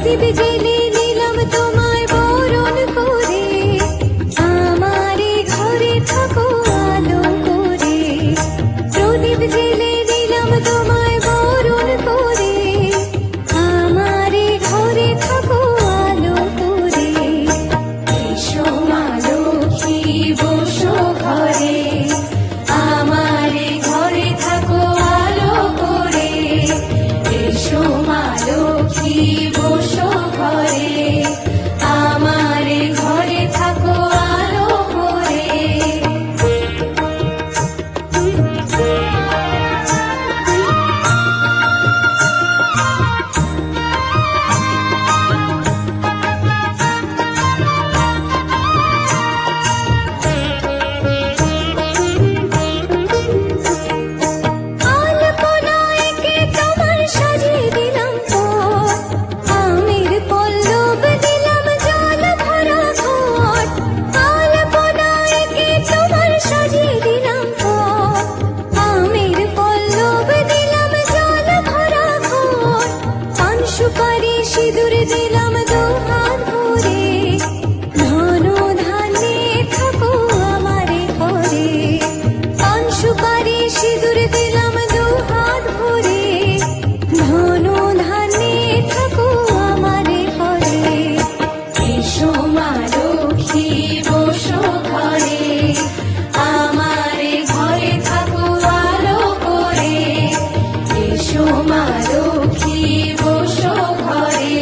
প্রদীপ জেলে নিলাম তোমায় বরণ করে, আমারে ঘরে থাকো আলো করে। প্রদীপ জেলে নিলাম তোমায় বরণ করে, আমারে ঘরে থাকো আলো করে। এসো মা লক্ষ্মী বসো ঘরে, আমারে ঘরে থাকো আলো করে। এসো মা লক্ষ্মী বসো ঘরে, আমারে ঘরে থাকো আলো করে। আলপনায় কে তোমার সাজিয়ে দিলাম পথ, আমের পল্লব দিলাম জল ভরা ঘট। আলপনায় কে তোমার সাজিয়ে দিলাম পথ, আমের পল্লব দিলাম জল ভরা ঘট। পান সুপারি সিঁদুর দিলাম দুহাত ভরে, ধন ধান্যে থাকো আমারে ঘরে। পান সুপারি সিঁদুর দিলাম দুহাত ভরে, ধন ধান্যে থাকো আমারে ঘরে। এসো মা লক্ষ্মী বসো ঘরে, আমারে ঘরে থাকো আলো করে। এসো মা লক্ষ্মী বসো ঘরে,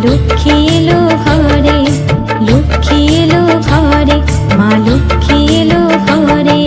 লক্ষ্মী এলো ঘরে, লক্ষ্মী এলো ঘরে, মা লক্ষ্মী এলো ঘরে।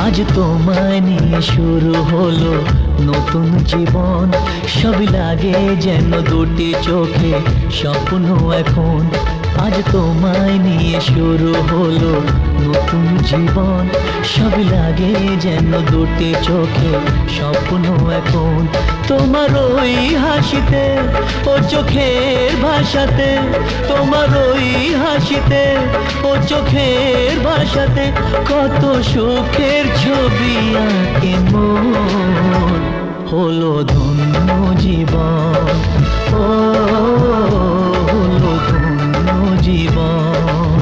আজ তোমায় নিয়ে শুরু হলো নতুন জীবন, সব লাগে যেন দুটি চোখে স্বপ্ন এখন। আজ তোমায় নিয়ে শুরু হলো নতুন জীবন, সব লাগে যেন দুটি চোখে স্বপ্ন এখন। তোমার ওই হাসিতে ও চোখের ভাষাতে, তোমার ওই হাসিতে ও চোখের ভাষাতে কত সুখের ছবি আঁকে মন। হলো ধন্য জীবন, ও হলো ধন্য জীবন।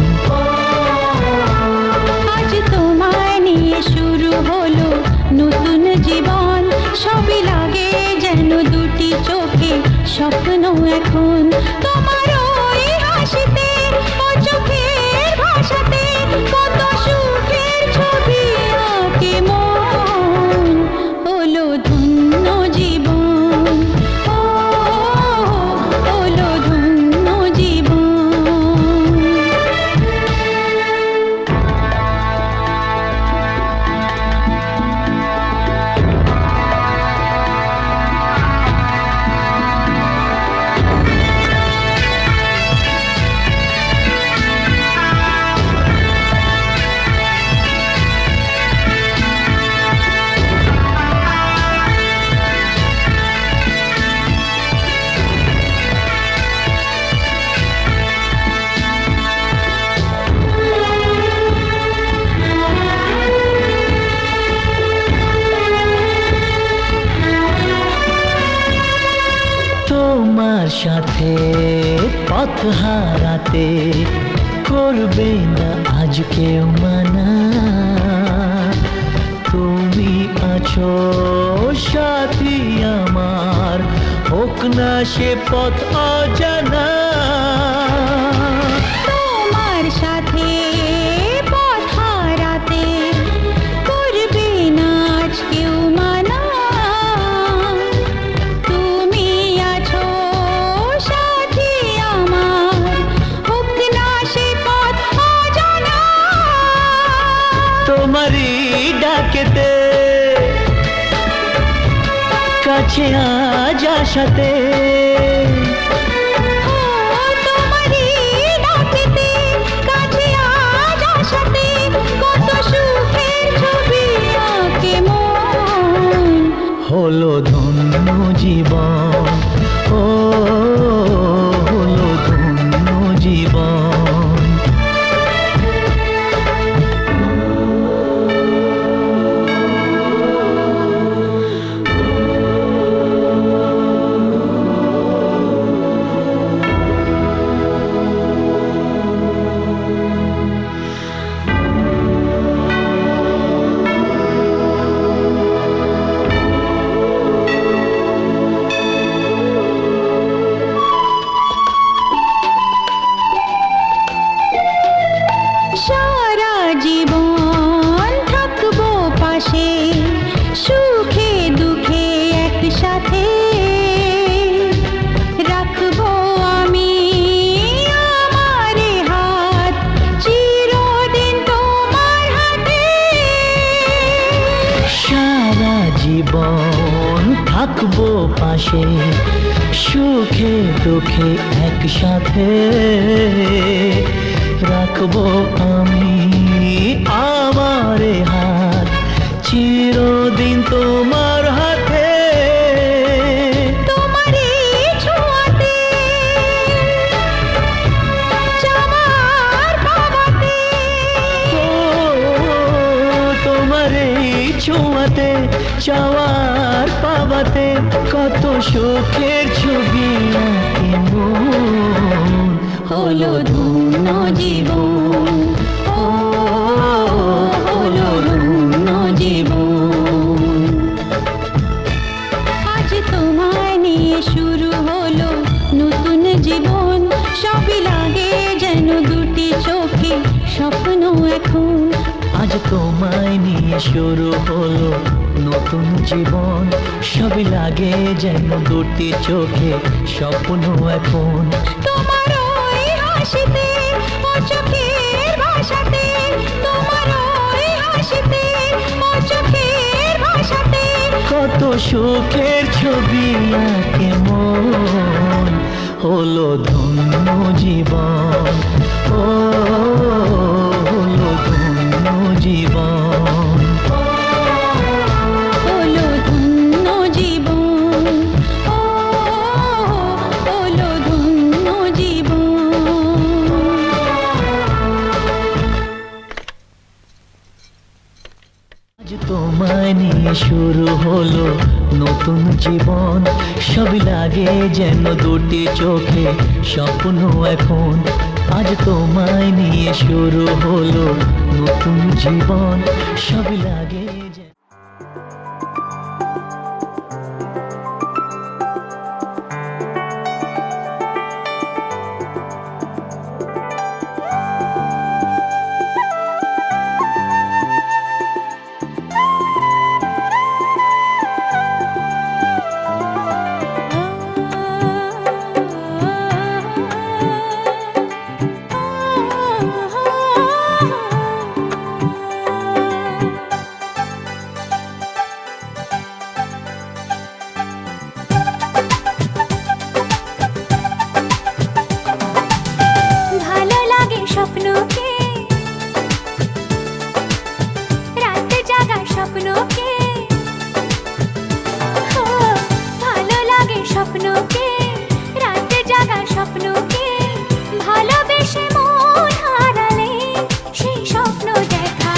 আজ তোমায় নিয়ে শুরু হলো নতুন জীবন, সবই লাগে যেন স্বপ্ন এখন তোমার ওই হাসিতে ও চোখের ভাষাতে কত সুখের ছবি আঁকে মন হলো ধন্য জীবন ও হলো ধন্য জীবন তোমার সাথে পথ হারাতে করবে না আজ কেউ মানা তুমি আছো সাথী আমার হোক না সে পথ অজানা তোমার সাথে পথ হারাতে করবে না আজ কেউ মানা তুমি আছো সাথী আমার হোক না সে পথ অজানা তোমারই ডাকেতে কাছে আজ আসাতে তোমারই ডাকেতে কাছে আজ আসাতে কত সুখের ছবি আঁকে মন হলো ধন্য জীবন ও হলো ধন্য জীবন সারা জীবন থাকবো পাশে সুখে দুঃখে একসাথে রাখবো আমি আমার হাত চিরদিন তোমার হাতে সারা জীবন থাকবো পাশে সুখে দুঃখে একসাথে রাখবো আমি আমার হাত চিরদিন তোমার হাতে তোমারই ছোঁয়াতে চাওয়ার পাওয়াতে তোমার এই ছোঁয়াতে চাওয়ার পাওয়াতে কত সুখের ছবি আঁকে মন হলো ধন্য জীবন ও হলো ধন্য জীবন আজ তোমায় নিয়ে শুরু হলো নতুন জীবন সবই লাগে যেন দুটি চোখে স্বপ্ন এখন আজ তোমায় নিয়ে শুরু হলো নতুন জীবন সবই লাগে যেন দুটি চোখে স্বপ্ন এখন তোমার ওই হাসিতে ও চোখের ভাষাতে তোমার ওই হাসিতে ও চোখের ভাষাতে কত সুখের ছবি আঁকে মন হলো ধন্য জীবন ও হলো ধন্য জীবন হলো ধন্য জীবন ও হলো ধন্য জীবন আজ তোমায় নিয়ে শুরু হলো নতুন জীবন সবই লাগে যেন দুটি চোখে স্বপ্ন এখন আজ তোমায় নিয়ে শুরু হলো নতুন জীবন সবই লাগে যেন স্বপ্নকে, রাত জাগা স্বপ্নকে, ভালোবেসে মন হারালে সেই স্বপ্ন দেখা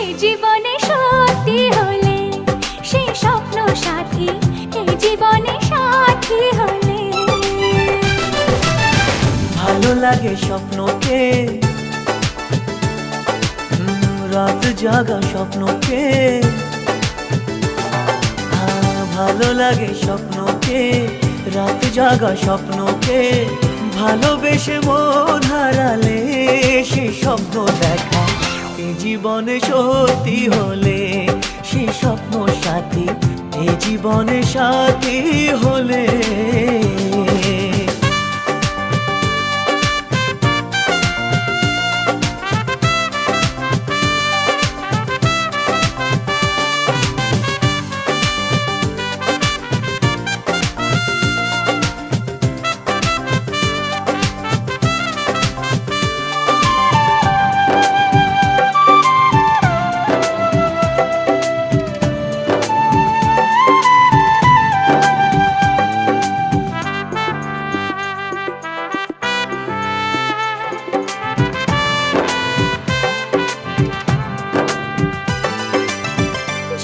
এই জীবনে সত্যি হলে, সেই স্বপ্ন সাথী এই জীবনে সাথী হলে। ভালো লাগে স্বপ্নকে, রাত জাগা স্বপ্নকে, ভালো লাগে স্বপ্নকে, রাত জাগা স্বপ্নকে, ভালোবেসে মন হারালে সেই স্বপ্ন দেখা এই জীবনে সত্যি হলে, সেই স্বপ্ন সাথী এই জীবনে সাথী হলে।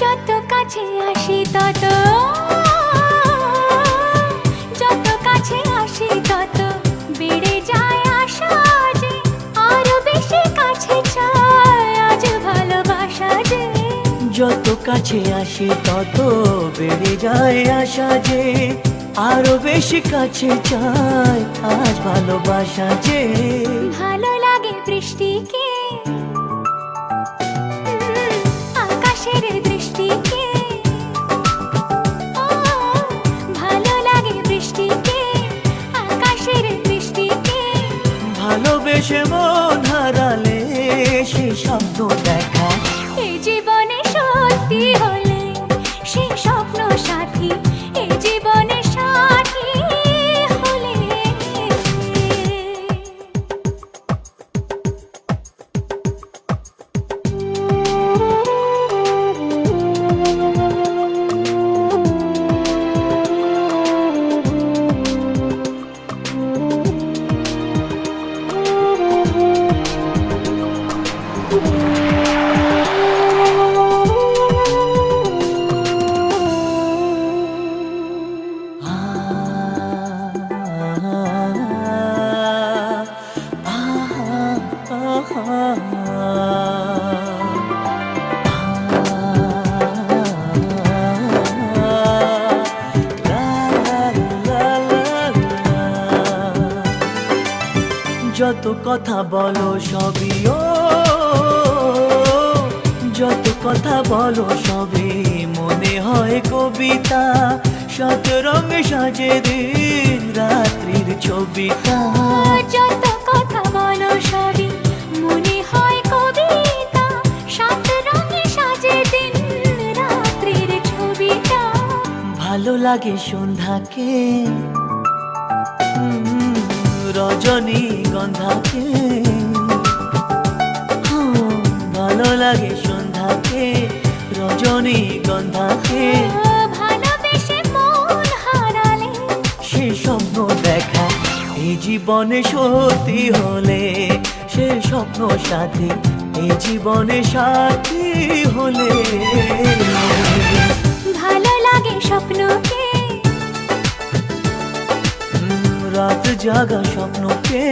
যত কাছে আসি তত, যত কাছে আসি তত বেড়ে যায় আশা যে আরো বেশি কাছে চাই আজ ভালোবাসা যে। যত কাছে আসি তত বেড়ে যায় আশা যে আরো বেশি কাছে চাই আজ ভালোবাসা যে। ভালো লাগে বৃষ্টিকে, আকাশের দৃষ্টিকে, ভালো লাগে বৃষ্টিকে, আকাশের দৃষ্টিকে, ভালোবেসে মন হারালে সেই স্বপ্ন দেখা এই জীবনে সত্যি হলে, সেই স্বপ্ন সাথী এই জীবনে সাথী হলে। যত কথা বলো সবই ও, যত কথা বলো সবই মনে হয় কবিতা, সাত রঙে সাজে দিন রাত্রির ছবিটা। যত কথা বলো সবই মনে হয় কবিতা, সাত রঙে সাজে দিন রাত্রির ছবিটা। ভালো লাগে সন্ধ্যাকে, রজনী গন্ধাকে, ভালো লাগে সন্ধ্যাকে, রজনী গন্ধাকে, ভালোবেসে মন হারালে সেই স্বপ্ন দেখা এই জীবনে সত্যি হলে, সেই স্বপ্ন সাথী এই জীবনে সাথী হলে। ভালো লাগে স্বপ্নকে, রাত জাগা স্বপ্নকে,